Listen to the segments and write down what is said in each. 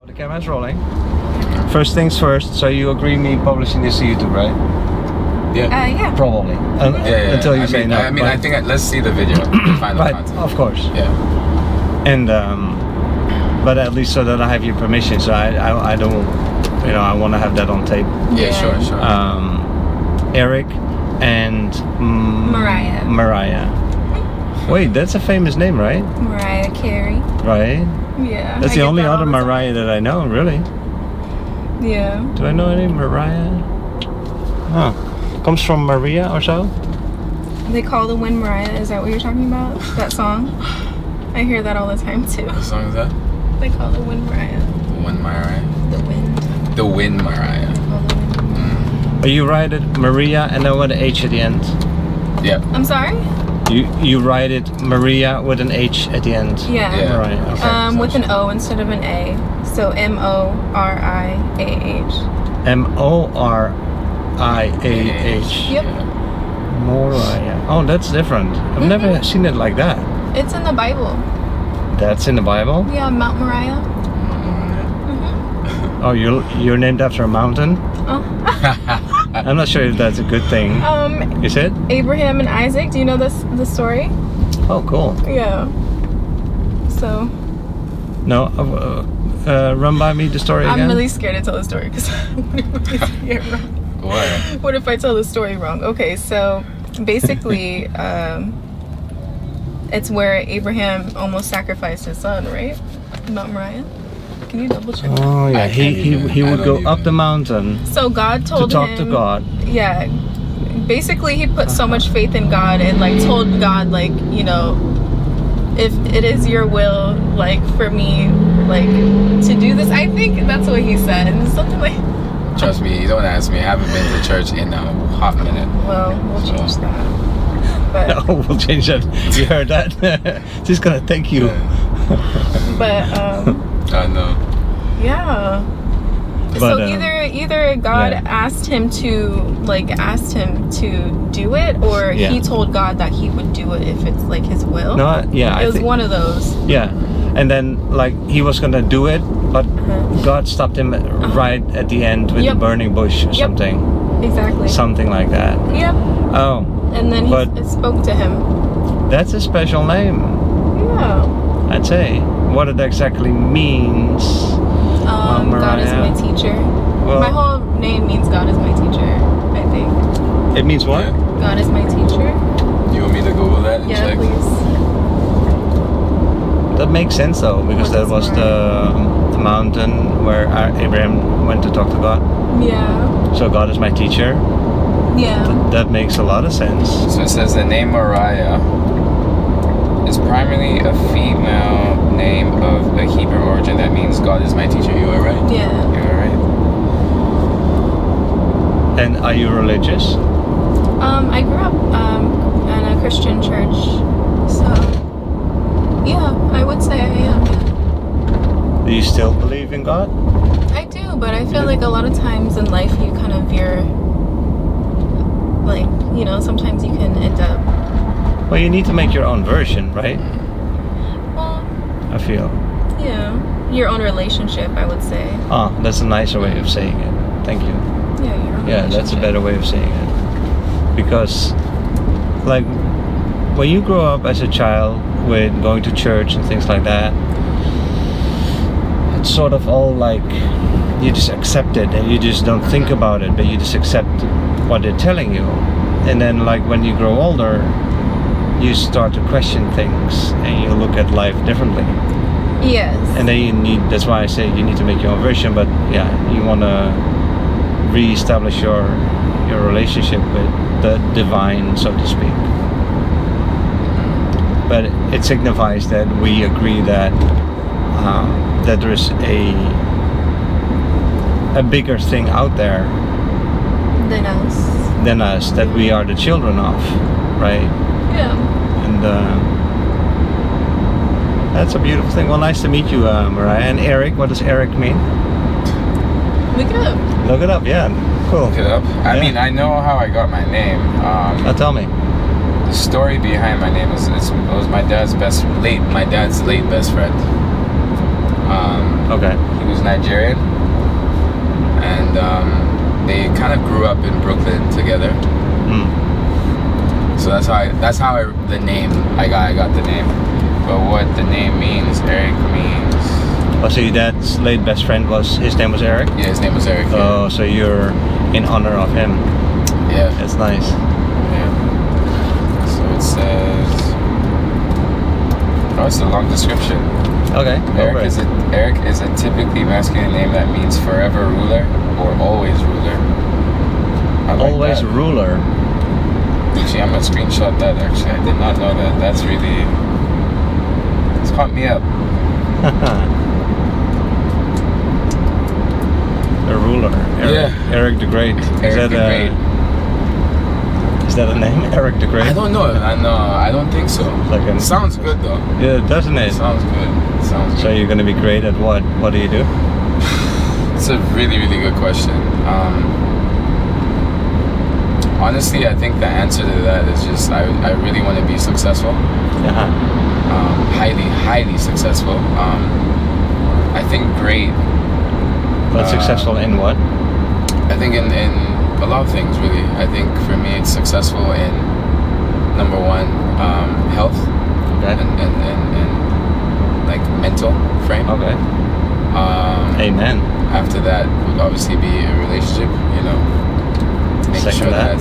The camera's rolling. First things first, so you agree me publishing this to YouTube, right? Yeah. Probably. Until you say no. I think let's see the video. Final right, content. of course. Yeah. And but at least so that I have your permission, so I don't, I want to have that on tape. Yeah, sure. Eric and Moriah. Wait, that's a famous name, right? Mariah Carey. Right? Yeah. That's the only other Moriah that I know, really. Yeah. Do I know any Moriah? Oh, comes from Maria or so? They call the wind Mariah. Is that what you're talking about? That song? I hear that all the time too. What song is that? They call the wind Mariah. The wind Mariah? The wind. The wind Mariah. But you write it Maria and then with an H at the end. Yep. I'm sorry? You write it Maria with an H at the end. Yeah. Right. Okay. With an O instead of an A. So Moriah. Moriah. Yep. Moriah. Oh, that's different. I've never seen it like that. It's in the Bible. That's in the Bible? Yeah, Mount Moriah. Oh, you're named after a mountain? Oh. I'm not sure if that's a good thing. Is it? Abraham and Isaac. Do you know the story? Oh, cool. Yeah. So. No, run by me the story again. I'm really scared to tell the story because What? What if I tell the story wrong? Okay, so basically, it's where Abraham almost sacrificed his son, right? Mount Moriah. Can you double check? Oh yeah, he would go up the mountain. So God told him to talk him, to God. Yeah, basically he put so much faith in God and told God if it is your will for me to do this. I think that's what he said. Something like. Trust me, you don't ask me. I haven't been to church in a hot minute. Well, we'll change that. But no, we'll change that. You heard that? She's gonna thank you. But I know. Yeah. But, so either God asked him to do it, or he told God that he would do it if it's his will. No, yeah. It was one of those. Yeah, and then he was gonna do it, but God stopped him right at the end with a burning bush or something. Exactly. Something like that. Yep. Oh. And then he spoke to him. That's a special name. Yeah. I'd say. What it exactly means. God is my teacher. Well, my whole name means God is my teacher, I think. It means what? God is my teacher. You want me to Google that and check? Please. That makes sense though, because that was the mountain where Abraham went to talk to God. Yeah. So God is my teacher. Yeah. That makes a lot of sense. So it says the name Moriah is primarily a female name of a Hebrew origin that means God is my teacher. You are right? Yeah. You are right. And are you religious? I grew up in a Christian church, so yeah, I would say I am. Yeah. Do you still believe in God? I do, but I feel like a lot of times in life you kind of veer, sometimes you can end up. Well, you need to make your own version, right? Well, I feel. Yeah, your own relationship, I would say. Ah, that's a nicer way of saying it. Thank you. Yeah, your own Yeah, that's a better way of saying it. Because, when you grow up as a child with going to church and things like that, it's sort of all you just accept it and you just don't think about it, but you just accept what they're telling you. And then when you grow older, you start to question things and you look at life differently. Yes. And then that's why I say you need to make your own version, but yeah, you want to re-establish your relationship with the divine, so to speak. But it signifies that we agree that there is a bigger thing out there than us that we are the children of, right? Yeah. And that's a beautiful thing. Well, nice to meet you, Moriah. And Eric, what does Eric mean? Look it up. Look it up, yeah. Cool. Look it up. I mean, I know how I got my name. Tell me. The story behind my name it was my dad's late best friend. Okay. He was Nigerian, and they kind of grew up in Brooklyn together. So that's how the name I got the name. But what the name means, Eric means. Oh, so your dad's late best friend his name was Eric? Yeah, his name was Eric. Oh, so you're in honor of him. Yeah. That's nice. Yeah. So it says. Oh, it's a long description. Okay. Eric is a typically masculine name that means forever ruler or always ruler. I like Always that. ruler. Actually, I'm gonna screenshot that. Actually, I did not know that. That's really. It's pumped me up. A ruler. Eric the Great. Eric the Great. Is that a name? Eric the Great? I don't know. I don't think so. Like sounds good though. Yeah, doesn't it? Sounds good. Sounds good. So you're gonna be great at what? What do you do? It's a really, really good question. Honestly, I think the answer to that is just I really want to be successful. Highly successful. I think great. But successful in what? I think in a lot of things, really. I think for me it's successful in number one, health. Okay. And like mental frame. Okay. Amen. After that would obviously be a relationship, make Second sure that.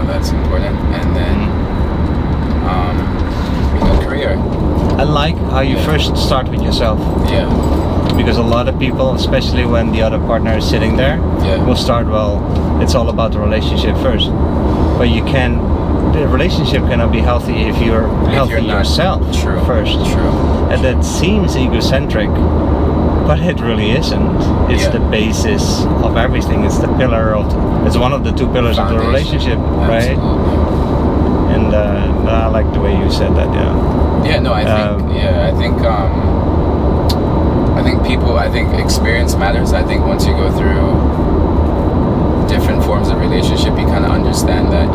that's important, and then career. I like how you first start with yourself. Yeah. Because a lot of people, especially when the other partner is sitting there, will start, it's all about the relationship first. But the relationship cannot be healthy if you're healthy yourself first. True. And that seems egocentric, but it really isn't. It's the basis of everything. It's the it's one of the two pillars of the relationship, right? Absolutely. And I like the way you said that, Yeah, no, I think experience matters. I think once you go through different forms of relationship, you kind of understand that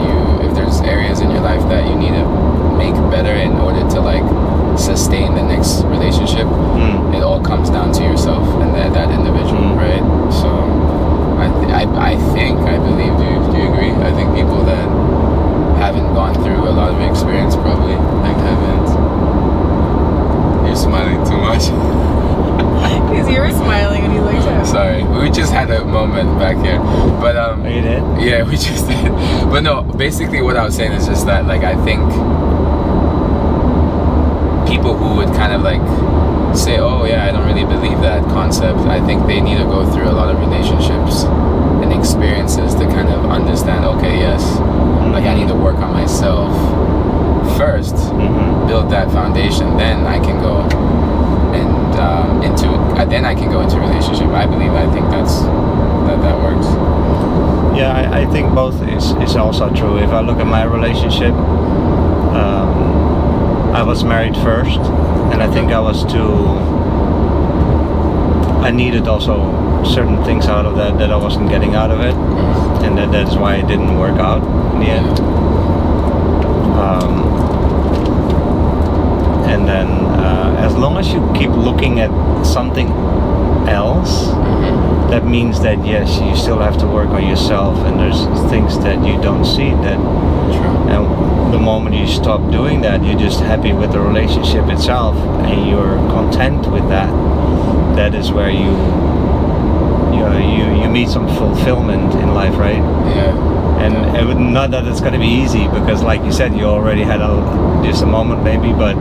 if there's areas in your life that you need to make better in order to like sustain the next relationship, it all comes down to yourself and that individual, right? So I believe, do you agree? I think people that haven't gone through a lot of experience probably haven't. You're smiling too much. Because you were smiling when you looked at me. Sorry, we just had a moment back here, but Oh, you did? yeah, we just did. But no, basically what I was saying is just that I think people who would kind of say, oh yeah, I don't really believe that concept, I think they need to go through a lot of relationships and experiences to kind of understand, okay, yes, I need to work on myself first, build that foundation, then I can go into relationship. I think that works. Yeah, I think both is also true. If I look at my relationship, I was married first, and I think I needed also certain things out of that I wasn't getting out of it, and that's why it didn't work out in the end. And then as long as you keep looking at something else, that means that yes, you still have to work on yourself, and there's things that you don't see that. And the moment you stop doing that, you're just happy with the relationship itself, and you're content with that. That is where you meet some fulfillment in life, right? Yeah. And not that it's going to be easy, because like you said, you already had just a moment maybe, but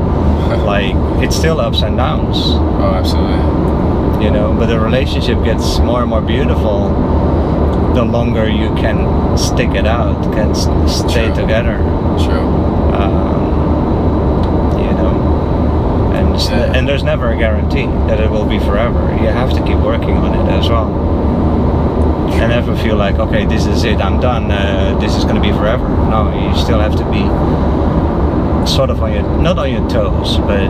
it's still ups and downs. Oh, absolutely. But the relationship gets more and more beautiful the longer you can stick it out, can stay together. True. And there's never a guarantee that it will be forever. You have to keep working on it as well. And never feel like, okay, this is it, I'm done, this is going to be forever. No, you still have to be sort of not on your toes, but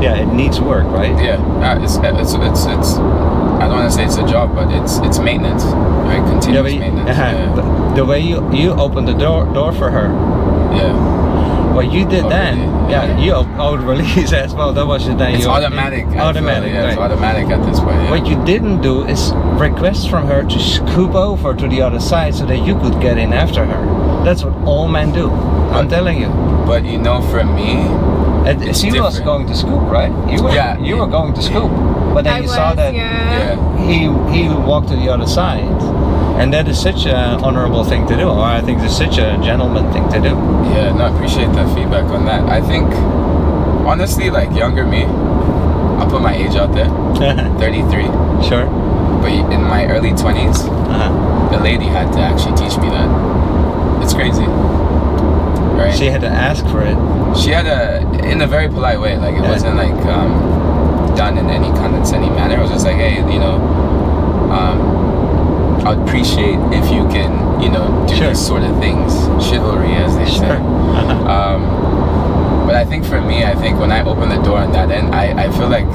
yeah, it needs work, right? Yeah, it's I don't want to say it's a job, but it's maintenance, right? Continuous maintenance. But the way you open the door for her, Well, you did then. Already, Yeah, you auto release as well. That was it. Then It's you automatic. I feel, Automatic. yeah, it's Right. automatic at this point. Yeah. What you didn't do is request from her to scoop over to the other side so that you could get in after her. That's what all men do. I'm telling you. But you know, for me, And It's she was different. going to scoop, right? You were going to scoop, but then I you was, saw that yeah. he walked to the other side, and that is such an honorable thing to do. Or I think it's such a gentleman thing to do. yeah, no, I appreciate that feedback on that. I think, honestly, like younger me, I'll put my age out there, 33. Sure. But in my early 20s, Uh-huh. the lady had to actually teach me that. It's crazy, right? She had to ask for it. She had in a very polite way. Like it Yeah. wasn't like done in any condescending manner. It was just like, hey, I'd appreciate if you can, do Sure. these sort of things, chivalry, as they say. Sure. Uh-huh. But I think for me, when I open the door on that end, I feel like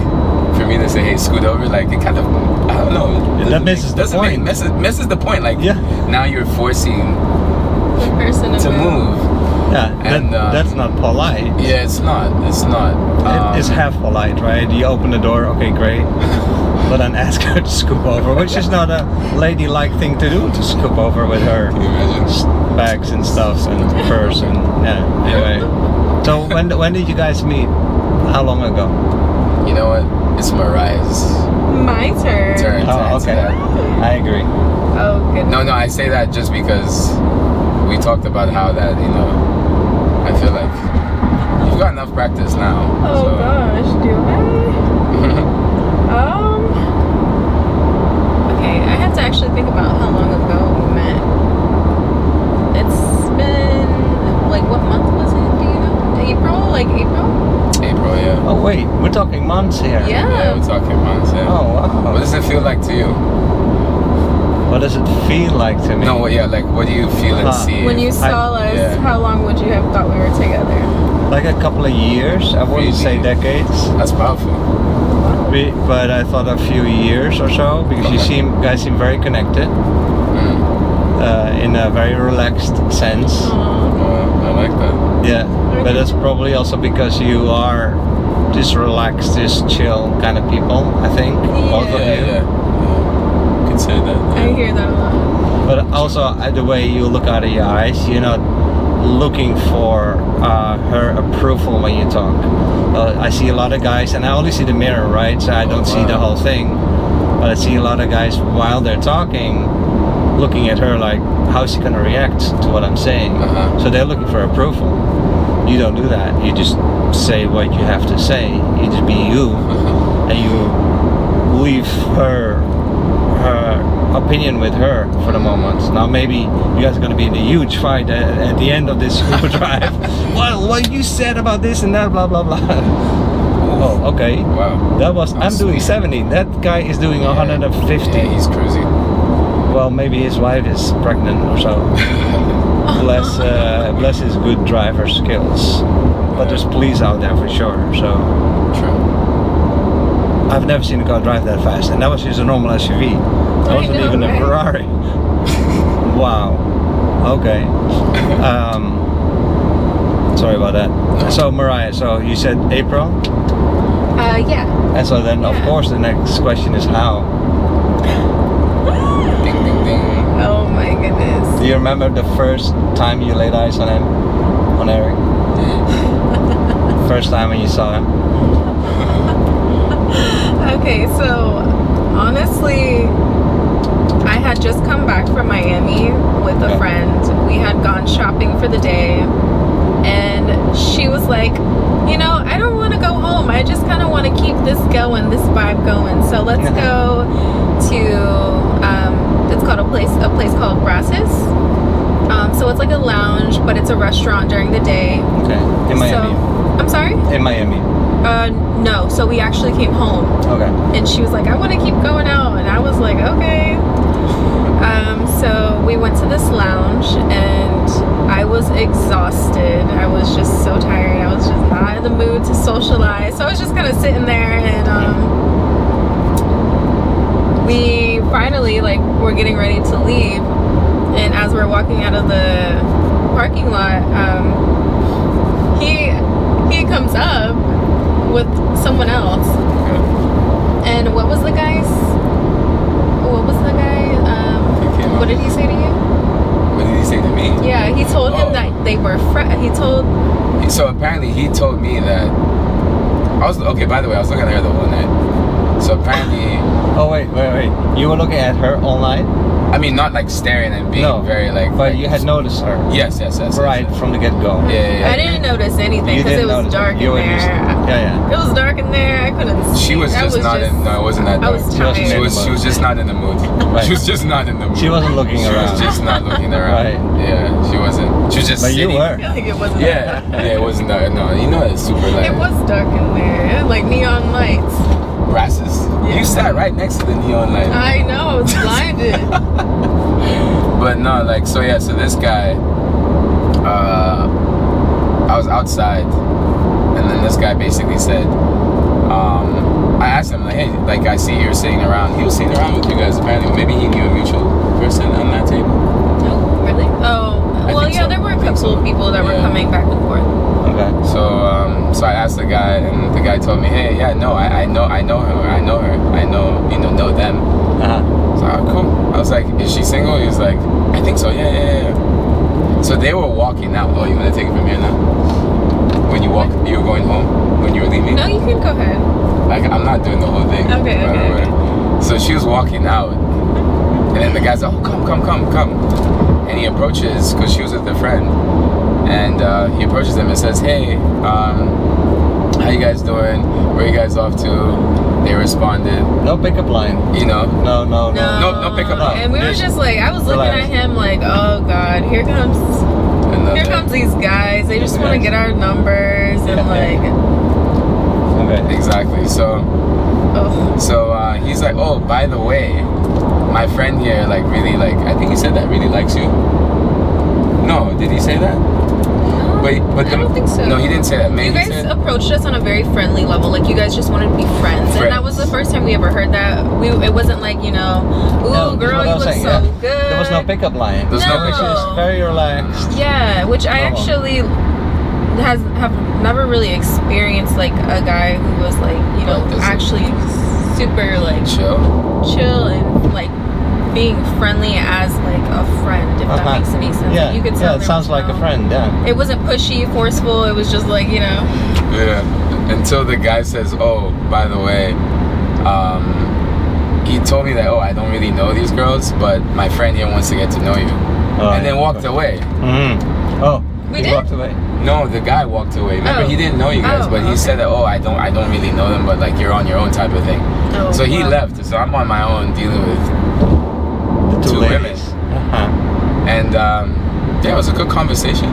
for me to say, hey, scoot over, like it kind of, I don't know. That misses the point. Misses the point. Like Yeah. now you're forcing The person to move. Yeah, And, that's not polite. Yeah, it's not. It's not. It's half polite, right? You open the door, okay, great. But then ask her to scoop over, which is not a ladylike thing to do, to scoop over with her Can you imagine? bags and stuff and purse and yeah. Anyway, so when did you guys meet? How long ago? You know what? It's Moriah's My turn. turn to Oh, answer okay. that. I agree. Oh goodness. No, I say that just because we talked about how that, I feel like you've got enough practice now. Oh so. gosh, do I? Okay, I have to actually think about how long ago we met. It's been like, what month was it? Do you know? April? Like April? April, yeah. Oh wait, we're talking months here. Yeah, Yeah. we're talking months, yeah. Oh wow. What does it feel like to you? What does it feel like to me? No, yeah, like what do you feel and see? When you saw us, yeah. how long would you have thought we were together? Like a couple of years. I wouldn't say Really? decades. That's powerful. But I thought a few years or so because Okay. guys seem very connected in a very relaxed sense. Aww. I like that. Yeah, but that's probably also because you are just relaxed, just chill kind of people. I think both of Yeah, you. yeah. Could say that. I hear that a lot. But also the way you look out of your eyes, you're not looking for her approval when you talk. I see a lot of guys, and I only see the mirror, right? So I don't see the wow. whole thing. But I see a lot of guys while they're talking, looking at her like, how's she gonna react to what I'm saying? Uh-huh. So they're looking for approval. You don't do that. You just say what you have to say. You just be you, and you leave her opinion with her for the moment. Now maybe you guys are gonna be in a huge fight at the end of this Uber drive. Well, what you said about this and that, blah blah blah. Oh, okay. Wow. That was I'm doing 70. That guy is doing 150. Yeah, he's cruising. Well, maybe his wife is pregnant or so. Bless his good driver skills. But there's police out there for sure. So True. I've never seen a car drive that fast, and that was just a normal SUV. That I wasn't know, even a right? Ferrari. Wow. Okay. Sorry about that. So Moriah, so you said April, Yeah. and so then of Yeah. course the next question is how. Ding, ding, ding. Oh my goodness. Do you remember the first time you laid eyes on him, on Eric? First time when you saw him. Okay, so honestly, I had just come back from Miami with a Okay. friend. We had gone shopping for the day, and she was like, I don't want to go home. I just kind of want to keep this going, this vibe going. So let's go to it's called a place called Brasses. So it's like a lounge, but it's a restaurant during the day. Okay. In Miami. I'm sorry? In Miami. No. So we actually came home. Okay. And she was like, I want to keep going out. And I was like, okay. So we went to this lounge, and I was exhausted. I was just so tired. I was just not in the mood to socialize. So I was just kind of sitting there, and we finally, we're getting ready to leave. And as we're walking out of the parking lot, he comes up with someone else. Okay. And what was the guy? What did he say to you? What did he say to me? Yeah, he told him that they were So apparently he told me that okay, by the way, I was looking at her the whole night. So apparently Oh wait. You were looking at her all night? I mean, not like staring and being very like. But you had noticed her. Yes. Right from the get-go. Yeah. I didn't notice anything because it was dark in there. Yeah. It was dark in there. I couldn't see. She was just not in. No, it wasn't that dark. I was tired. She was just not in the mood. Right. She was just not in the mood. She wasn't looking around. She was just not looking around. Right. Yeah, she wasn't. She was just But sitting. you were. I feel like it wasn't. Yeah, it wasn't dark. No, you know it's super light. It was dark in there. It had like neon lights. Grasses. Yeah. You sat right next to the neon light. I know. I was blinded. But no, like, so this guy, I was outside, and then this guy basically said, I asked him, like, hey, like, I see you're sitting around. He was sitting around with you guys, apparently. Maybe he knew a mutual person on that table. Oh, really? Oh, well, yeah, there were a couple of people that were coming back and forth. Okay. So I asked the guy, and the guy told me, hey, yeah, no, I know her, I know them. So cool. I was like, is she single? He was like, I think so. Yeah. So they were walking out. Oh, you want to take it from here now? When you you were going home when you were leaving. No, you can go ahead. Like, I'm not doing the whole thing. Okay. So she was walking out, and then the guy's like, oh, come. And he approaches, because she was with a friend, and he approaches them and says, hey, how you guys doing? Where you guys off to? They responded. No pickup line. You know? No pickup line. And we were just like, I was looking at him like, oh God, here comes these guys. They just want to get our numbers and like. Okay. Exactly. So he's like, oh, by the way, my friend here, like, really, like, I think he said that really likes you. No, did he say that? I don't think so. No, he didn't say that. Maybe you guys approached us on a very friendly level. Like, you guys just wanted to be friends. And that was the first time we ever heard that. It wasn't like, ooh, girl, you look so good. There was no pickup line. There's no pickup. She was very relaxed. Yeah, which I actually have never really experienced, like, a guy who was, like, actually super, like, chill and, like, being friendly as like a friend, if that makes any sense. Yeah, you could tell it sounds like a friend. Yeah. It wasn't pushy, forceful. It was just like Yeah. Until the guy says, "Oh, by the way, he told me that I don't really know these girls, but my friend here wants to get to know you," and then walked away. Mm-hmm. Oh, he walked away. No, the guy walked away. Remember, he didn't know you guys, but he said that, I don't really know them, but like you're on your own type of thing. So he left. So I'm on my own dealing with two women. And it was a good conversation.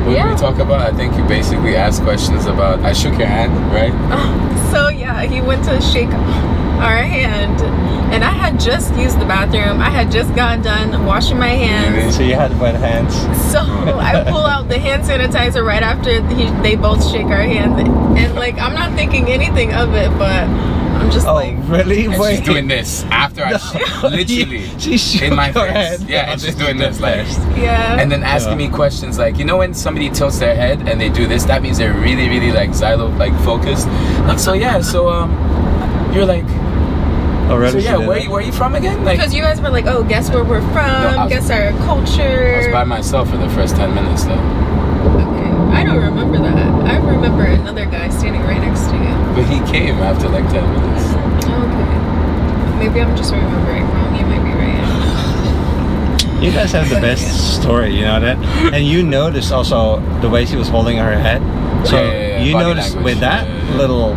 What did we talk about? I think you basically asked questions about. I shook your hand, right? So yeah, he went to shake our hand, and I had just used the bathroom. I had just got done washing my hands. So you had wet hands. So I pull out the hand sanitizer right after they both shake our hands, and like I'm not thinking anything of it, but I'm just like, really? And Wait. she's doing this after I literally she's in my face. hand. Yeah, and she's doing this like, and then asking me questions like, when somebody tilts their head and they do this, that means they're really, really like xylo like focused. Like you're like. Oh, really? So yeah, where are you from again? Like, because you guys were like, oh, guess where we're from, guess our culture. I was by myself for the first 10 minutes though. Okay, I don't remember that. I remember another guy standing right next to you. But he came after like 10 minutes. Okay. Maybe I'm just remembering wrong. You might be right. You guys have the best story, you know that? And you noticed also the way she was holding her head. So you noticed with that little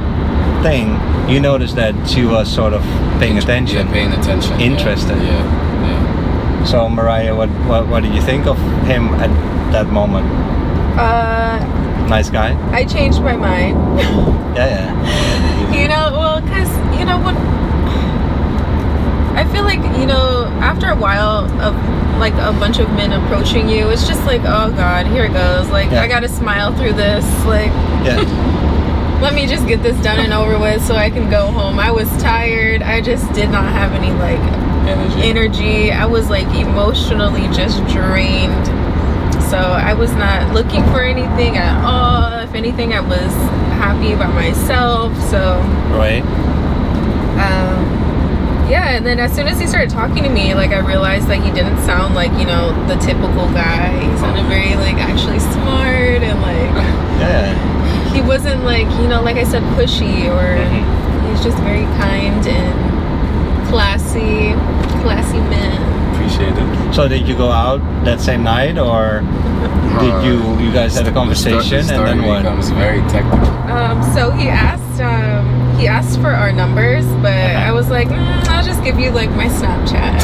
thing, you noticed that she was sort of paying attention. Yeah, paying attention. Interested. Yeah. So Moriah, what did you think of him at that moment? Nice guy? I changed my mind. Yeah. Because, when I feel like, after a while of like a bunch of men approaching you, it's just like, oh God, here it goes. Like, I gotta smile through this. Like, let me just get this done and over with so I can go home. I was tired. I just did not have any like energy. I was like emotionally just drained. So I was not looking for anything at all. If anything, I was happy by myself. So Right. yeah, and then as soon as he started talking to me, like I realized that he didn't sound like, you know, the typical guy. He sounded very like actually smart, and like Yeah. he wasn't like, you know, like I said, pushy, or he's just very kind and classy man. Appreciate it. So did you go out that same night, or did you guys had a conversation The and then story what? becomes very technical. So he asked for our numbers, but I was like, I'll just give you like my Snapchat.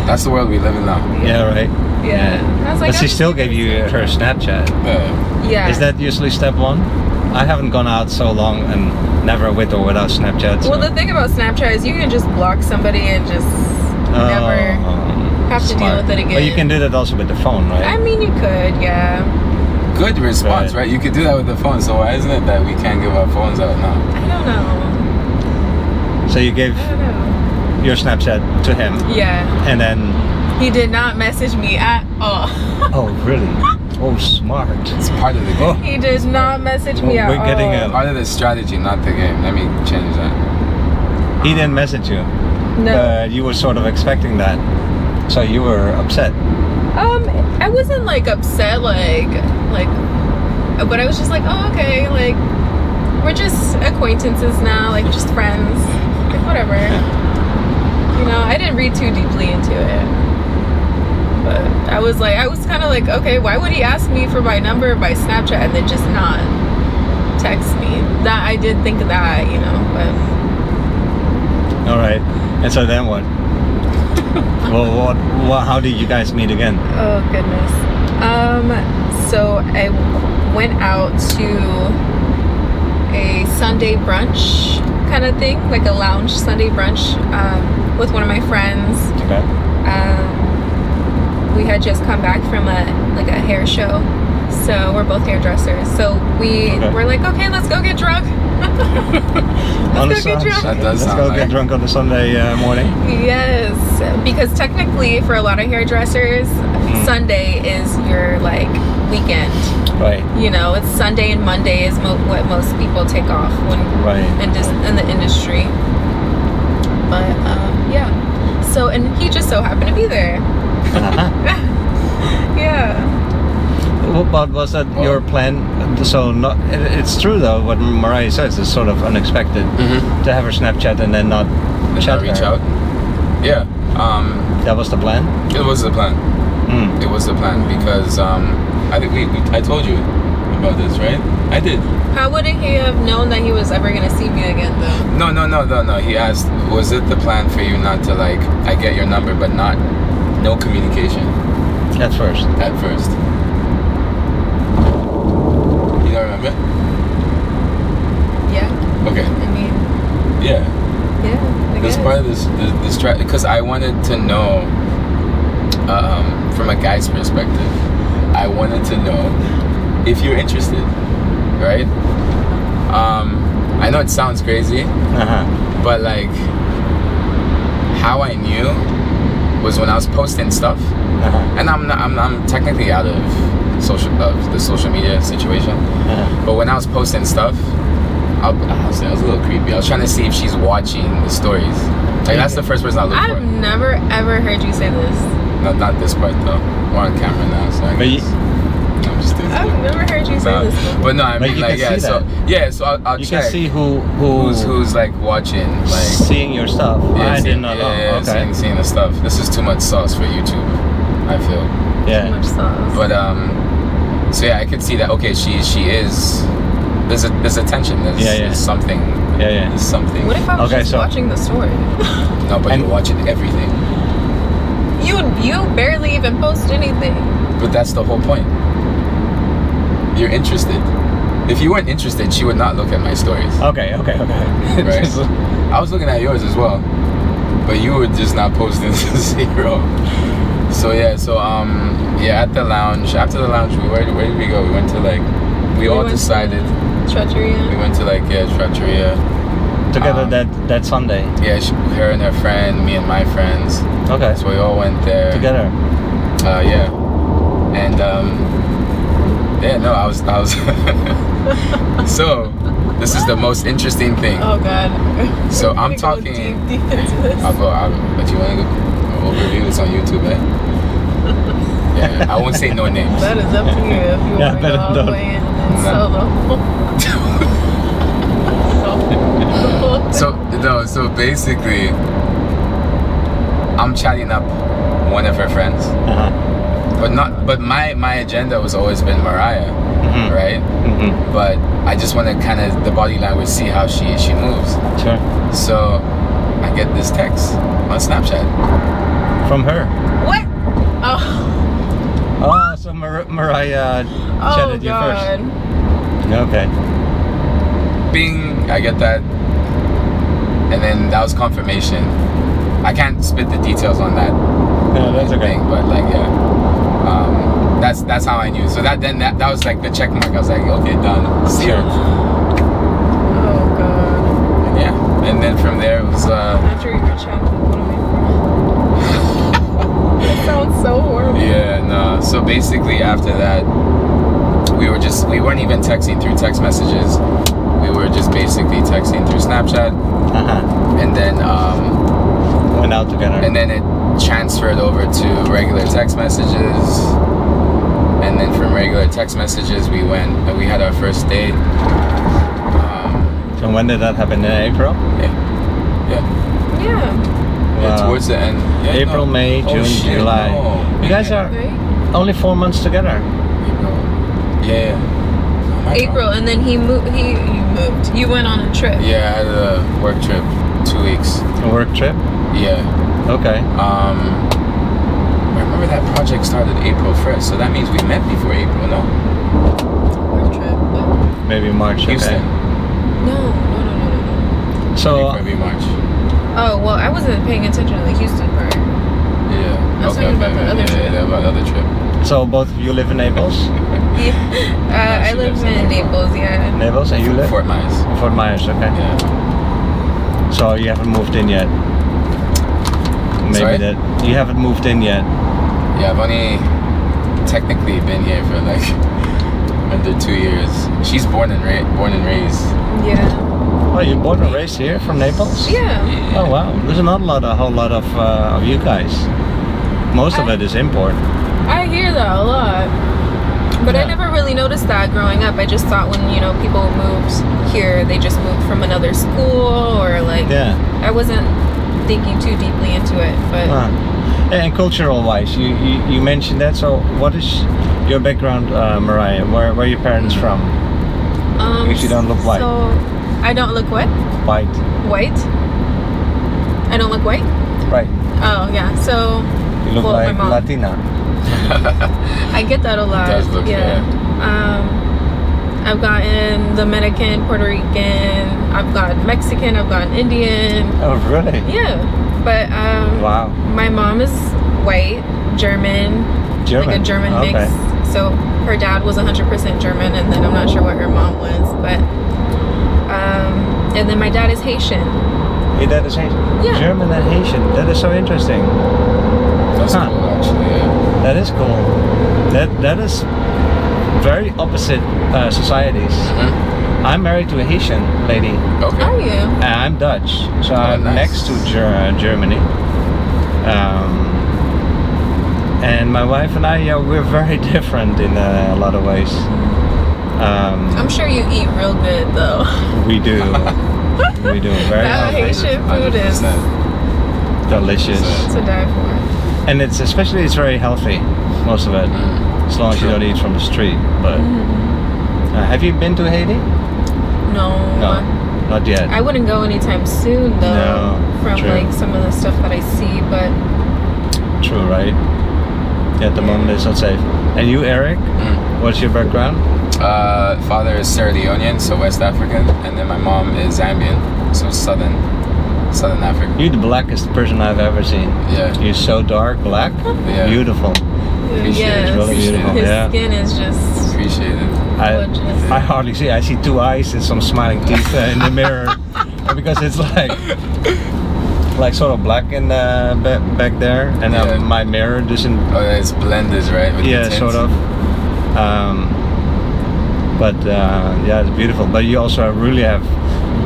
That's the world we live in now. Yeah, right. Yeah. I was like, But I'll she just still give gave you her Snapchat. Yeah. Is that usually step one? I haven't gone out so long and never with or without Snapchat. So. Well, the thing about Snapchat is you can just block somebody and just never have to deal with it again. But you can do that also with the phone, right? I mean, you could, yeah. Good response, right? You could do that with the phone. So why isn't it that we can't give our phones out now? I don't know. So you gave I don't know. your Snapchat to him, Yeah. and then He did not message me at all. oh really? Oh, smart. It's part of the game. Oh. He did not message me at we're getting all. Part of the strategy, not the game. Let me change that. He didn't message you. No. You were sort of expecting that, so you were upset. I wasn't like upset, like, but I was just like, oh, okay, like, we're just acquaintances now, like, just friends, like, whatever. You know, I didn't read too deeply into it, but I was kind of like, okay, why would he ask me for my number by Snapchat and then just not text me? That I did think of that, you know, but. All right. And so then what? Well, how did you guys meet again? Oh goodness. So I went out to a Sunday brunch kind of thing, like a lounge Sunday brunch, with one of my friends. Okay. We had just come back from a hair show, so we're both hairdressers. So we were like, okay, let's go get drunk. Let's go get drunk. That does Let's sound go like get drunk on a Sunday morning. Yes, because technically for a lot of hairdressers, Sunday is your like weekend. Right. You know, it's Sunday and Monday is what most people take off when in the industry. But yeah, so and he just so happened to be there. Yeah. But was that your plan? So it's true though what Moriah says. It's sort of unexpected to have her Snapchat and then not chat reach her. out. Yeah. That was the plan. It was the plan. It was the plan because I think I told you about this, right? I did. How would he have known that he was ever gonna see me again though? No. He asked, was it the plan for you not to like? I get your number, but no communication. At first. At first. You don't remember? Yeah. Okay. I mean. Yeah. Yeah. I This guess. part of this because I wanted to know, from a guy's perspective, I wanted to know if you're interested, right? I know it sounds crazy, but like how I knew was when I was posting stuff, and I'm technically out of the social media situation, but when I was posting stuff, I was a little creepy. I was trying to see if she's watching the stories. Like that's the first person I look for. I've never ever heard you say this. Not this part though. We're on camera now, so I guess. I'm just doing I've never heard you say this before. But no, I But mean you like can see that. so I'll You check. can see who's like watching, like seeing your stuff. I did not know. Okay. seeing the stuff. This is too much sauce for YouTube, I feel. Too Yeah. much sauce. But so yeah, I could see that. Okay, she is. There's a tension. There's something. Yeah. There's something. What if I was just so- watching the story? No, but you're watching everything. You barely even post anything. But that's the whole point. You're interested. If you weren't interested, she would not look at my stories. Okay. Right. I was looking at yours as well, but you were just not posting zero. So yeah, at the lounge. After the lounge, where did we go? We went to we all decided. Trattoria. We went to Trattoria. Together that Sunday. Yeah, her and her friend, me and my friends. Okay. So we all went there Together. Yeah. And yeah, no, I was so this is the most interesting thing. Oh God. So We're I'm gonna go talking. deep into this. But you want to go overview this on YouTube, eh? Yeah, I won't say no names. That is up to you if you Yeah, want to go better all the don't. way in and then sell the whole. So basically, I'm chatting up one of her friends, Uh-huh. but my agenda was always been Moriah, Mhm. right? Mhm. But I just want to kind of the body language, see how she moves. Sure. So I get this text on Snapchat. From her. What? Oh. Oh, so Moriah Oh chatted you God. first. Okay. Bing, I get that, and then that was confirmation. I can't spit the details on that. No, that's okay. Thing, but like yeah, that's how I knew. So that was like the check mark. I was like, okay, done. Sure. Oh God. And yeah, and then from there it was After you were chatting with one of my friends. That sounds so horrible. yeah, no. So basically after that, we weren't even texting through text messages. We were just basically texting through Snapchat, Uh-huh. and then Went out together. and then it transferred over to regular text messages, and then from regular text messages we had our first date. So when did that happen? In April? Yeah. Yeah. Yeah, towards the end. Yeah, April, no. May, Oh, June, shit, July. no. You guys are Right? only 4 months together. April. Yeah. Oh, my April, God. and then you moved. You went on a trip. Yeah, I had a work trip, 2 weeks. A work trip? Yeah. Okay. I remember that project started April 1st, so that means we met before April, no? Work trip. What? Maybe March. Houston. Okay. No. So Maybe March. Oh well, I wasn't paying attention to the Houston part. Yeah. I was talking about the other trip. Yeah, about the other trip. so both of you live in Naples? Yeah. I she live lives in in Naples. Yeah. Naples, and you live? Fort Myers. Fort Myers, okay. Yeah. So you haven't moved in yet? Maybe Sorry? that you haven't moved in yet. Yeah, I've only technically been here for like under 2 years. She's born and raised. Yeah. Oh, you're born and raised here from Naples? Yeah. Oh wow, there's not a whole lot of you guys. Most of it is import. I hear that a lot. But I Yeah. never really noticed that growing up. I just thought when, people moved here, they just moved from another school or like Yeah. I wasn't thinking too deeply into it, but And cultural wise, you mentioned that. So what is your background, Moriah? Where are your parents from? Because you don't look white. So I don't look what? White. White? I don't look white? Right. Oh yeah. So You look well, my like mom. Latina. I get that a lot. does look, yeah. I've gotten Dominican, Puerto Rican, I've gotten Mexican, I've gotten Indian. Oh really? Yeah. But Wow. my mom is white, German, German. like a German Okay. mix. So her dad was 100% German, and then I'm not sure what her mom was, but and then my dad is Haitian. Your dad is Haitian. Yeah. German and Haitian. That is so interesting. That's Huh. cool, actually. Yeah. That is cool. That is very opposite societies. Mhm. I'm married to a Haitian lady. Okay. Are you? And I'm Dutch, so I'm nice. next to Germany. And my wife and I, we're very different in a lot of ways. I'm sure you eat real good though. We do. We do. Very That healthy. Haitian food is 100%. Delicious. to die for. And it's very healthy, most of it. As long as you True. don't eat from the street. But have you been to Haiti? No. No, not yet. I wouldn't go anytime soon though. No, from true. like some of the stuff that I see, but True, right? Yeah, at the moment it's not safe. And you, Eric? What's your background? Father is Sierra Leonean, so West African, and then my mom is Zambian, so Southern Africa. You're the blackest person I've ever seen. Yeah. You're so dark, black, Yeah. beautiful. Appreciate it. Really beautiful. his Yeah. skin is just Appreciate it. gorgeous. I hardly see. I see 2 eyes and some smiling teeth in the mirror, because it's like like sort of black in back there, and Yeah. my mirror doesn't. Oh, yeah, it's blended, right? With the Yeah, tints? sort of. But yeah, it's beautiful. But you also really have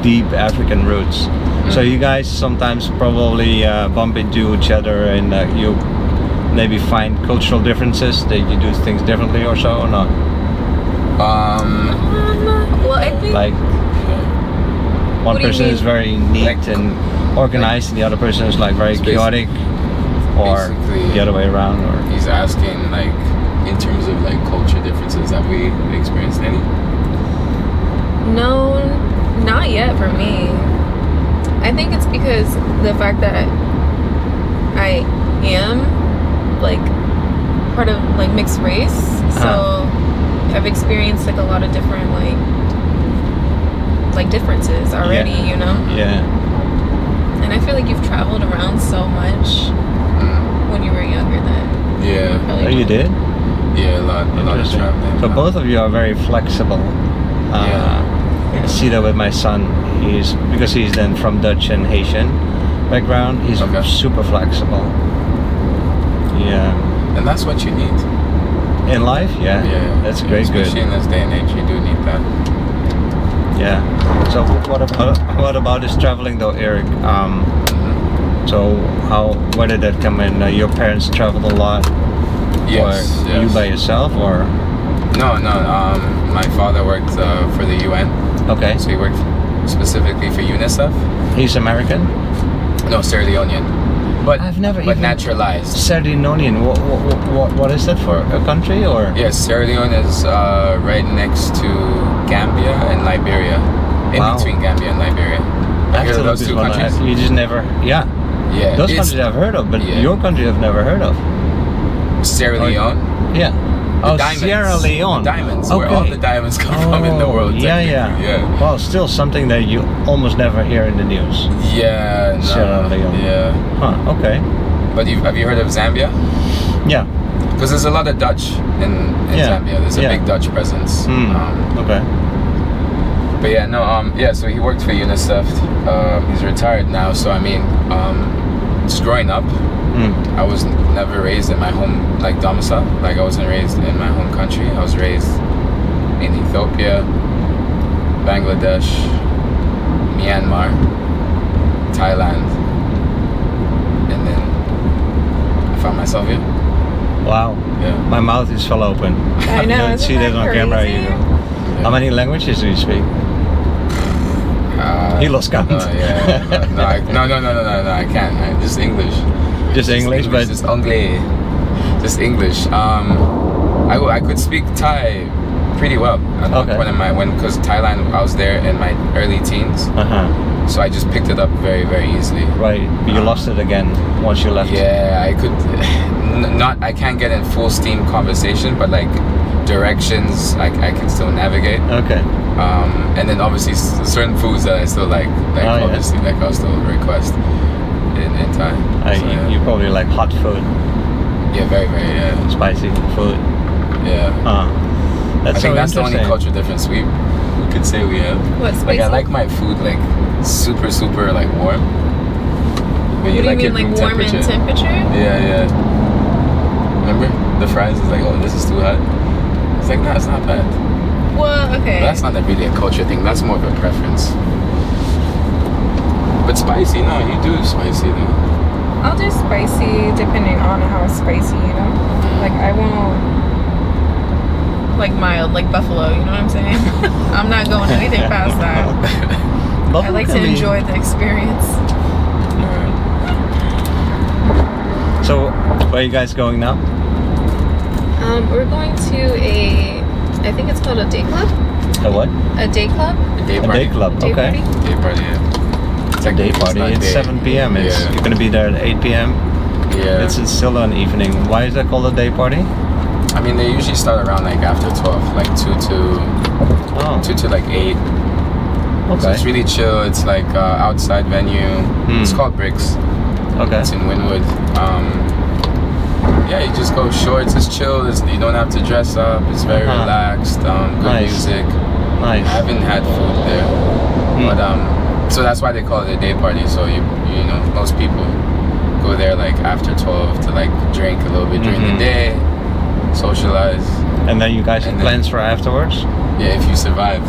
deep African roots. So you guys sometimes probably bump into each other, and you maybe find cultural differences that you do things differently or so, or not? Well, I think Like one What do you person is mean? very neat Like- and organized, and the other person is like very It's basi- chaotic, or basically- the other way around, or He's asking, like, in terms of, like, culture differences, have we experienced any? no, not yet for me. I think it's because the fact that I am like part of like mixed race, so I've experienced like a lot of different like differences already, Yeah. you know. yeah. And I feel like you've traveled around so much when you were younger that Yeah. probably Oh, you did? Yeah, a lot of Interesting. traveling. So both of you are very flexible. I see that with my son. Because he's then from Dutch and Haitian background. He's Okay. super flexible. Yeah. And that's what you need. In life, yeah. Yeah. That's great. Especially Good. in this day and age, you do need that. Yeah. So what about this traveling though, Eric? So where did that come in? Your parents traveled a lot, Yes. or you yes. by yourself, or No. My father worked for the UN, okay? so he worked specifically for UNICEF. He's American. No, Sierra Leonean, but I've never but even- naturalized. Sardinonian. What is that for a country, or? Yes, Sierra Leone is right next to Gambia and Liberia, in Wow. between Gambia and Liberia. I Have have you to heard of look those this two one. countries? You just never. Yeah. Yeah, Those it's countries I've heard of, but yeah. your country I've never heard of. Sierra Oh, Leone. Yeah. The Oh, diamonds. Sierra Leone. The diamonds, where all the diamonds come from in the world. Yeah, yeah. technically, yeah. Well, still something that you almost never hear in the news. Yeah, no, Sierra Leone. Yeah, Huh. Okay. but have you heard of Zambia? Yeah. Because there's a lot of Dutch in Yeah. Zambia. There's a Yeah. big Dutch presence. Okay. But yeah, no, yeah. So he worked for UNICEF. He's retired now. So I mean, just growing up, I was never raised in my home like domicile. Like I wasn't raised in my home country. I was raised in Ethiopia, Bangladesh, Myanmar, Thailand, and then I found myself here. Wow. Yeah. My mouth is full open. I know, Don't isn't see that that on camera. crazy? You. How many languages do you speak? He lost count. Yeah. No, I can't. Just English. Just English, but just Anglais. Just English. I could speak Thai pretty well. Okay. Because Thailand, I was there in my early teens, so I just picked it up very, very easily. right. You lost it again once you left. Yeah, I could I can't get in full steam conversation, but like directions, I can still navigate. Okay. And then obviously certain foods that I still like yeah. obviously like I'll still request in Thai. So, yeah. You probably like hot food, Yeah, very, very, yeah. spicy food. Yeah. That's I think so that's the only interesting. culture difference we could say we have. What, Like I spicy? like my food like super, super like warm. But What do you like mean, it like room warm in temperature? Yeah, yeah. Remember? The fries is like, oh, this is too hot. It's like, nah, it's not bad. Well, okay. But that's not really a culture thing. That's more of a preference. But spicy, no, you do spicy though. I'll do spicy depending on how spicy, you know? Like, I won't, like, mild, like buffalo, you know what I'm saying? I'm not going anything past that. I Buffalo like to can be- enjoy the experience. So, where are you guys going now? We're going to I think it's called a day club? A what? A day club? A day A party. day club. Day Okay. party? Day party, yeah. A day party. not It's day. 7 p.m. Yeah. You're gonna be there at 8 p.m. Yeah. It's still an evening. Why is that called a day party? I mean, they usually start around like after 12, like 2 to like 8. So Okay. it's really chill. It's like outside venue. It's called Bricks. Okay. It's in Wynwood. Yeah, you just go shorts. It's chill. You don't have to dress up. It's very relaxed. Good Nice. music. I Nice. haven't had food there, but so that's why they call it a day party. So you You know, most people go there like after 12 to like drink a little bit during the day, socialize. And then you guys have plans for afterwards? Yeah, if you survive.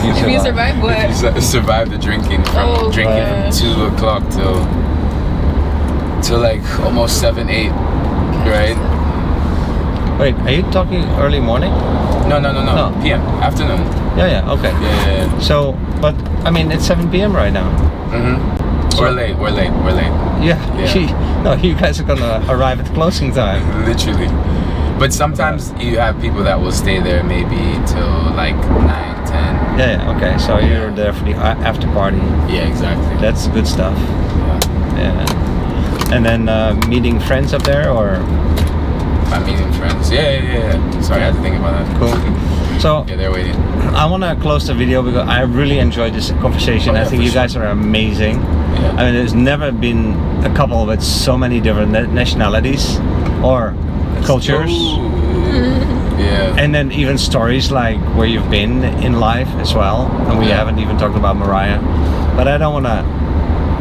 If you survive what? If you survive the drinking from from 2 o'clock till like almost 7, 8, right? Wait, are you talking early morning? No. No. PM, afternoon. Yeah, okay. Yeah. So, but I mean, it's 7 p.m. right now. So, we're late. Yeah. Yeah. No, you guys are gonna arrive at closing time. Literally. But sometimes you have people that will stay there maybe till like 9, 10. Yeah, okay. So you're there for the after party. Yeah, exactly. That's good stuff. Yeah. And then meeting friends up there, or? I'm meeting friends. Yeah. Sorry, I had to think about that. Cool. So yeah, they're waiting. I want to close the video because I really enjoyed this conversation. Oh, yeah, I think you for guys are amazing. Yeah. I mean, there's never been a couple with so many different nationalities or cultures. Yeah. And then even stories like where you've been in life as well. And we haven't even talked about Moriah. But I don't want to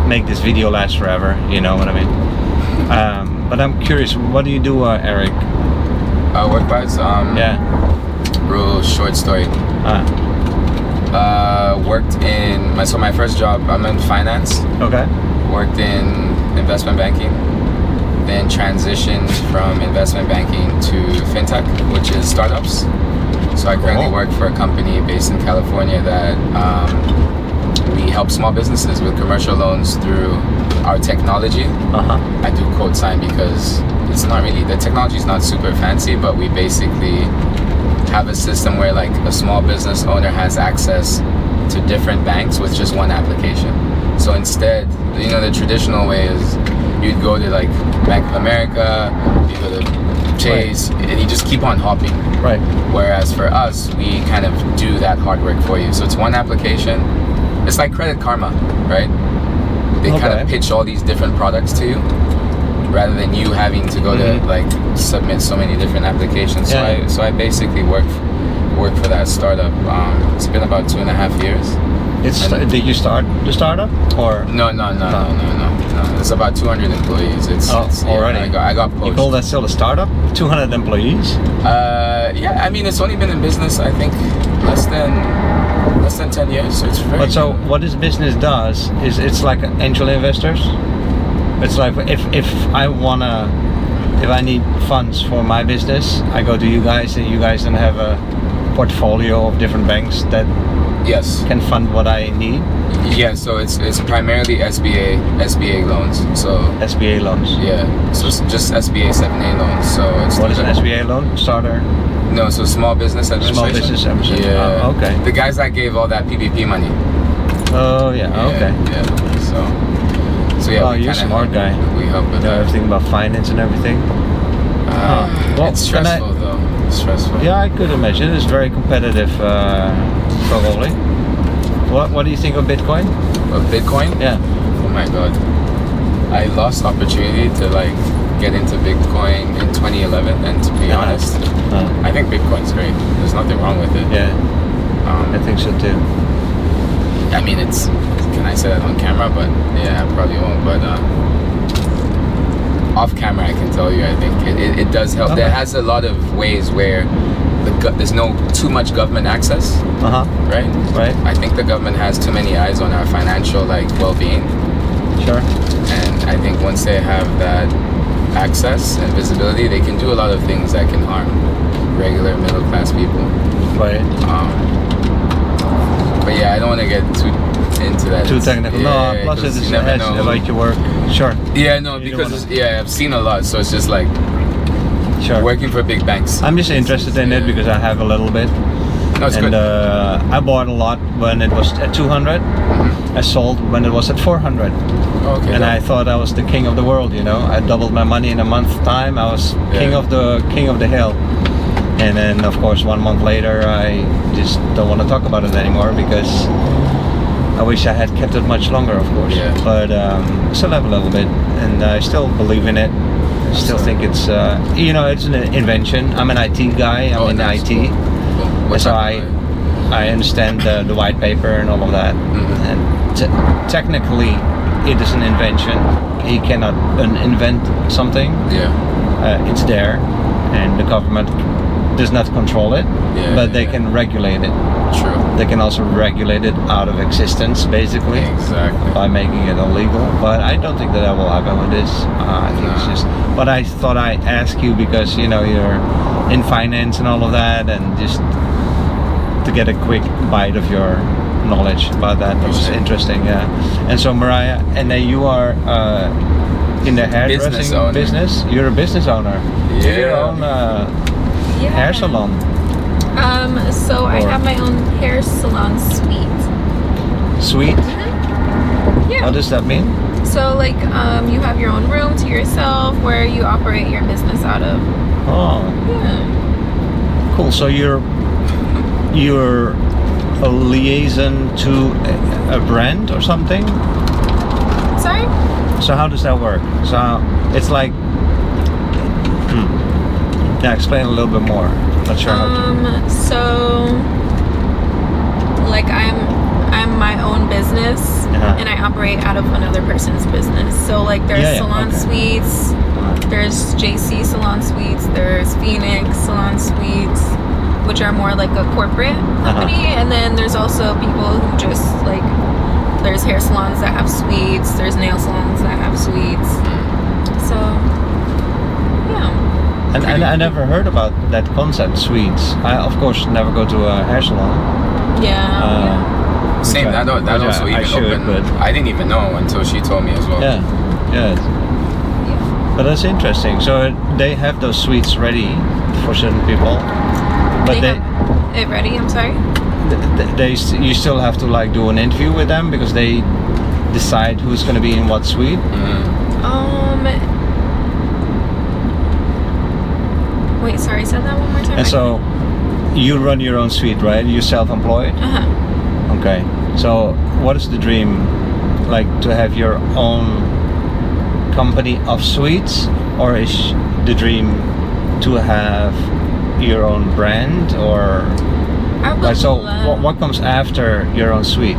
make this video last forever, you know what I mean? But I'm curious, what do you do, Eric? Work-wise? Yeah. Real short story. Worked in my first job, I'm in finance. Okay. Worked in investment banking. Then transitioned from investment banking to fintech, which is startups. So I currently work for a company based in California that we help small businesses with commercial loans through our technology. I do quote sign because it's not really, the technology is not super fancy, but we basically have a system where like a small business owner has access to different banks with just one application. So instead, you know, the traditional way is you'd go to like Bank of America, you go to Chase, and you just keep on hopping. Right. Whereas for us, we kind of do that hard work for you. So it's one application. It's like Credit Karma, right? They kind of pitch all these different products to you, rather than you having to go to like submit so many different applications. So I basically work for that startup. It's been about 2.5 years. Did you start the startup or? No. It's about 200 employees. It's already. I got poached. You call that still a startup? 200 employees? Yeah. I mean, it's only been in business, I think, less than 10 years. So it's very. But so what this business does is it's like angel investors. It's like if I need funds for my business, I go to you guys, and you guys then have a portfolio of different banks that can fund what I need. Yeah, so it's primarily SBA loans. So SBA loans. Yeah, so it's just SBA 7A loans. So it's what is an SBA loan? Starter. No, so small business administration. Small business administration. Yeah. Oh, okay. The guys that gave all that PPP money. Oh yeah. Okay. Yeah. So yeah. Oh, you're a smart guy. We help with that. Everything about finance and everything. Well, it's stressful though. It's stressful. Yeah, I could imagine. It's very competitive, probably. What do you think of Bitcoin? Of Bitcoin? Yeah. Oh my god. I lost opportunity to like get into Bitcoin in 2011, and to be honest, I think Bitcoin's great. There's nothing wrong with it. Yeah. I think so too. I mean, it's. Can I say that on camera? But yeah, I probably won't. But off camera, I can tell you, I think it does help. Okay. There has a lot of ways where there's no too much government access. Right. I think the government has too many eyes on our financial like well-being. Sure. And I think once they have that access and visibility, they can do a lot of things that can harm regular middle-class people. Right. But yeah, I don't want to get too into that. Too technical. Yeah, no, plus it's never know. about your work. Sure. Yeah, no, because I've seen a lot, so it's just like working for big banks. I'm just interested in it because I have a little bit. No, it's good. I bought a lot when it was at 200. I sold when it was at 400. Okay. And I thought I was the king of the world, you know. I doubled my money in a month's time. I was king of the hill. And then of course 1 month later I just don't want to talk about it anymore because I wish I had kept it much longer, of course. Yeah. But I still have a little bit, and I still believe in it. I still think it's it's an invention. I'm an IT guy. I'm in IT. Cool. So I understand the white paper and all of that. And technically it is an invention. He cannot invent something. Yeah. It's there, and the government does not control it, Yeah, but they yeah. can regulate it. True. They can also regulate it out of existence, basically, Exactly. by making it illegal. But I don't think that will happen with this. I think it's Nah. just. But I thought I'd ask you because you're in finance and all of that, and just to get a quick bite of your knowledge about that. That was Sure. interesting. Yeah. And so Moriah, and then you are in the hairdressing Business owner. business. You're a business owner. You have your Yeah. own Yeah. hair salon. So I Or- have my own hair salon suite. Suite. Yeah. What does that mean? So like you have your own room to yourself where you operate your business out of. Oh, Yeah. cool. So you're a liaison to a brand or something. Sorry? So how does that work? So it's like, yeah, explain a little bit more. Not sure how to. So like I'm my own business Uh-huh. and I operate out of another person's business. So like there's Yeah, yeah, salon okay. suites, there's JC salon suites, there's Phoenix salon suites, which are more like a corporate company, and then there's also people who just like there's hair salons that have suites, there's nail salons that have suites. So yeah. And I never heard about that concept, suites. I of course never go to a hair salon. Yeah. Same. Which I- That which also I even should, opened. but- I didn't even know until she told me as well. Yeah, yeah. Yeah. But that's interesting. So they have those suites ready for certain people, but They have it ready, I'm sorry. you still have to like do an interview with them because they decide who's going to be in what suite. Wait, sorry, said that one more time. And so you run your own suite, right? You're self-employed. Uh-huh. Okay. So what is the dream? Like to have your own company of suites, or is the dream to have your own brand, or I would like so? love, What comes after your own suite?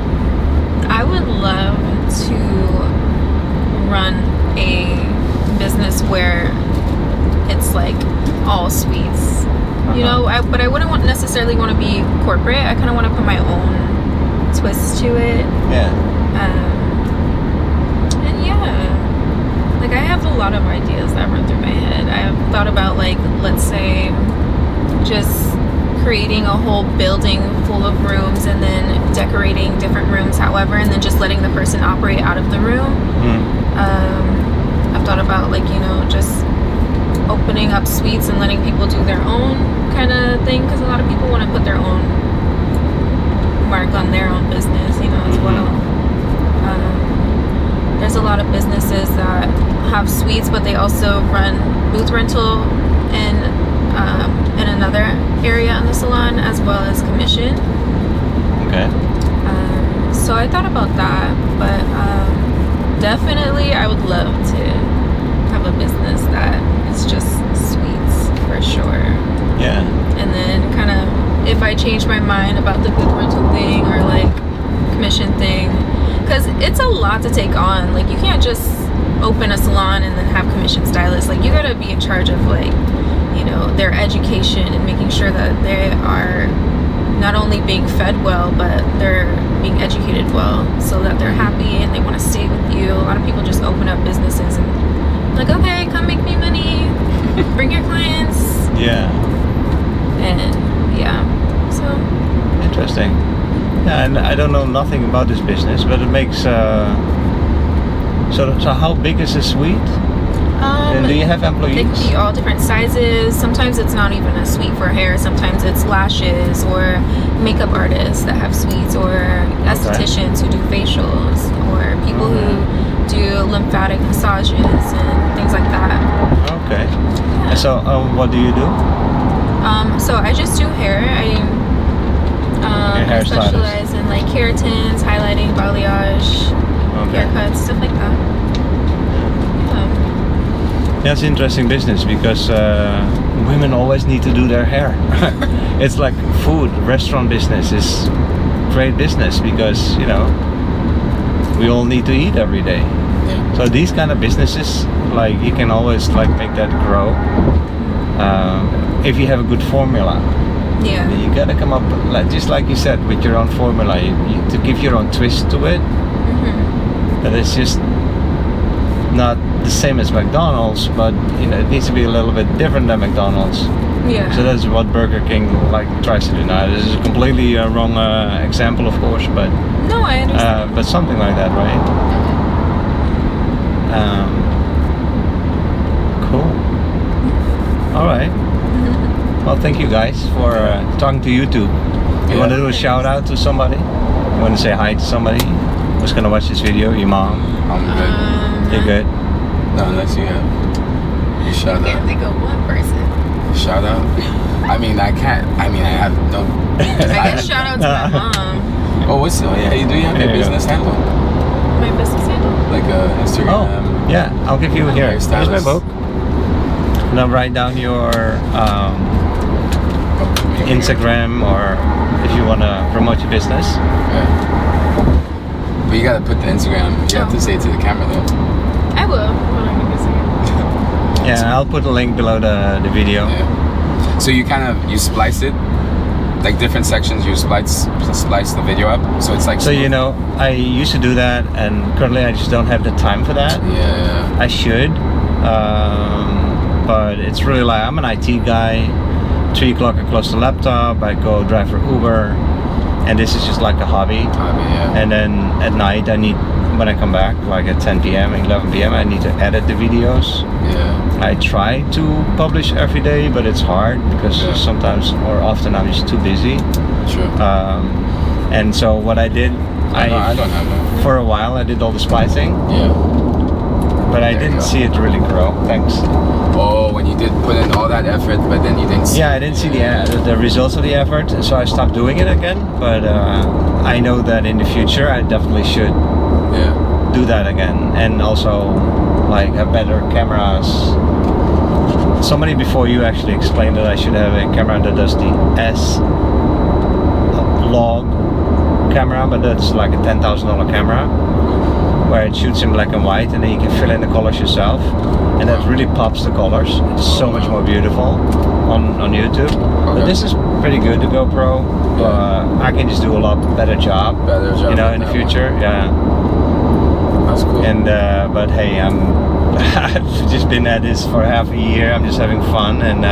I would love to run a business where it's like all suites. You know, but I wouldn't necessarily want to be corporate. I kind of want to put my own twist to it. Yeah. And yeah, like I have a lot of ideas that run through my head. I have thought about like, let's say, just creating a whole building full of rooms and then decorating different rooms however, and then just letting the person operate out of the room. I've thought about like, just opening up suites and letting people do their own kind of thing, because a lot of people want to put their own mark on their own business, as well. There's a lot of businesses that have suites, but they also run booth rental in another area in the salon, as well as commission. Okay. So I thought about that, but definitely I would love to have a business that is just suites for sure. Yeah. And then kind of if I change my mind about the booth rental thing or like commission thing, because it's a lot to take on. Like you can't just open a salon and then have commission stylists. Like you gotta be in charge of like, their education and making sure that they are not only being fed well, but they're being educated well, so that they're happy and they want to stay with you. A lot of people just open up businesses and like, okay, come make me money, bring your clients. Yeah. And yeah, so Interesting. Yeah, and I don't know nothing about this business, but it makes. So how big is a suite? And do you have they employees? can be all different sizes. Sometimes it's not even a suite for hair. Sometimes it's lashes or makeup artists that have suites, or estheticians who do facials, or people who do lymphatic massages and things like that. Okay. Yeah. And so what do you do? So I just do hair. I hair stylist. specialize in like keratins, highlighting, balayage, Okay. haircuts, stuff like that. Yeah. Yeah, it's an interesting business because women always need to do their hair. It's like food, restaurant business is great business because we all need to eat every day. Yeah. So these kind of businesses, like you can always like make that grow if you have a good formula. Yeah. You gotta come up, like, just like you said, with your own formula, to give your own twist to it. That it's just not the same as McDonald's, but you know it needs to be a little bit different than McDonald's. Yeah. So that's what Burger King like tries to do now. This is a completely wrong example, of course, but No, I understand. but something like that, right? Cool. All right. Well, thank you guys for talking to YouTube. You Yeah. want to do a shout out to somebody? You want to say hi to somebody who's gonna watch this video? Your mom? I'm good. You're good. No, unless you have. You shout I can't out. think of one person. Shout out. I mean, I can't. I mean, I have no. I guess shout out to my mom. Oh, what's yeah? You do you have your There you go. business handle? My business handle. Like Instagram. Oh, yeah. I'll give you here. Here's my Hairstylist. book. And I'll write down your Instagram, or if you want to promote your business. Yeah. But you gotta put the Instagram. You have to say it to the camera though. I will. Hold on, give me a second. Yeah, I'll put a link below the video. Yeah. So you kind of you splice it, like different sections. You splice the video up, so it's like. So you know, I used to do that, and currently I just don't have the time for that. Yeah. I should, but it's really like I'm an IT guy. 3 o'clock I close the laptop. I go drive for Uber, and this is just like a hobby. Yeah. And then at night I need, when I come back, like at 10 p.m. 11 p.m. I need to edit the videos. Yeah. I try to publish every day, but it's hard because sometimes or often I'm just too busy. Sure. And so what I did, I don't have that. for a while I did all the splicing, Yeah. but I There you didn't go. see it really grow. Thanks. Oh, when you did put in all that effort, but then you didn't see. Yeah, I didn't see the results of the effort, so I stopped doing it again. But I know that in the future I definitely should Yeah. do that again, and also like have better cameras. Somebody before you actually explained that I should have a camera that does the S log camera, but that's like a $10,000 camera where it shoots in black and white, and then you can fill in the colors yourself, and that really pops the colors. It's so much more beautiful on YouTube. But this is pretty good, the GoPro. I can just do a lot better job. Better job. You know, with in the that future, yeah. one. That's cool. And but hey, I've just been at this for half a year. I'm just having fun, and no,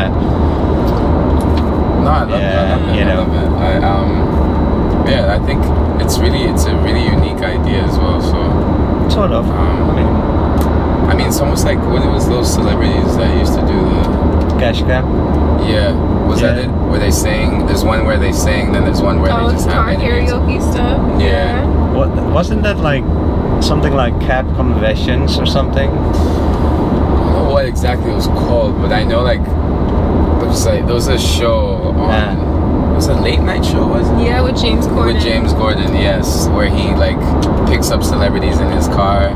I love it. I love it. you know. I love it. Yeah, I think it's a really unique idea as well. So. Sort of. I mean, it's almost like when it was those celebrities that used to do the. Cash cab. Yeah. Was that Yeah. it? Were they sang? There's one where they sing, then there's one where Oh, they just have car interviews. karaoke stuff. Yeah. Wasn't that like something like Cab Conversations or something? I don't know what exactly it was called, but I know like there was a show on. Yeah. It was a late night show, wasn't it? Yeah, with James Corden. With James Corden, yes, where he like picks up celebrities in his car,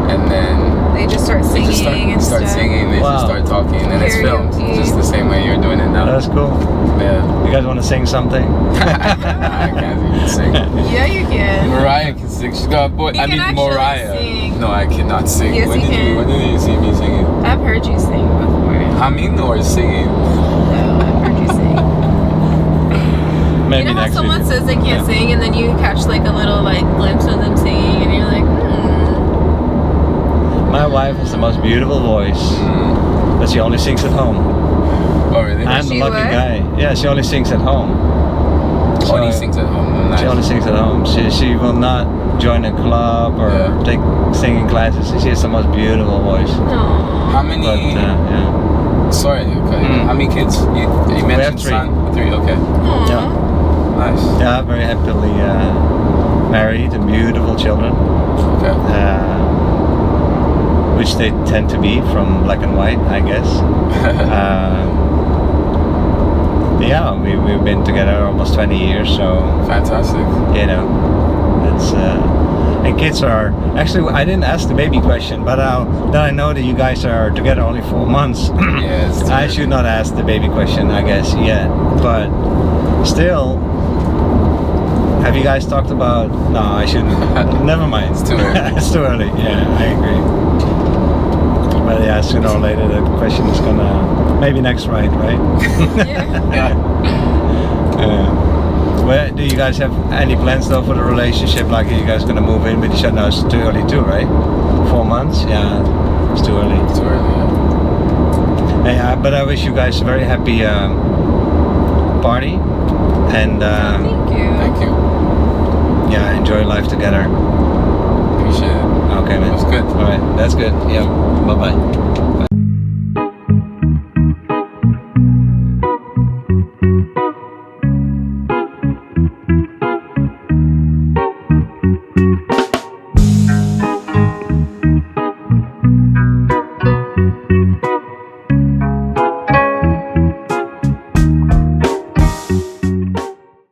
and then They just start they singing just and start stuff. singing. They Wow. just start talking, and it's filmed Karaoke. just the same way you're doing it now. That's cool. Yeah. You guys want to sing something? I can't even sing. Yeah, you can. Mariah can sing. She's got a boy. He I can mean, actually Moriah. sing. No, I cannot sing. Yes, when he did can. When did you see me singing? I've heard you sing before. Humming or singing? No, I've heard you sing. Maybe You know how next someone video. says they can't sing, and then you catch like a little like glimpse of them singing, and you're like, My wife has the most beautiful voice, but she only sings at home. Oh, really? I'm the She lucky what? guy. Yeah, she only sings at home. Only sings at home. Nice. She only sings at home. She will not join a club or Yeah. take singing classes. She has the most beautiful voice. no. How many? But yeah. Sorry, okay. Mm. How many kids? You mentioned 3. son. 3. Okay. Yeah. Nice. Yeah, very happily married and beautiful children, Okay. which they tend to be from black and white, I guess. Yeah, we've been together almost 20 years, so Fantastic. you know, it's and kids are actually. I didn't ask the baby question, but now I know that you guys are together only 4 months. Yeah. It's I should not ask the baby question, I guess, yet. But still, Have you guys talked about? No, I shouldn't. Never mind. It's too early. It's too early. Yeah, I agree. But yeah, sooner or later the question is gonna maybe next ride, right? Yeah. Well, do you guys have any plans though for the relationship? Like, are you guys gonna move in with each other? No, it's too early too, right? 4 months? Yeah, it's too early. Too early. Yeah. Hey, but I wish you guys a very happy party, and Thank you. Thank you. yeah, enjoy life together. Appreciate it. Okay, man. That was good. All right, that's good. Yeah. Bye bye.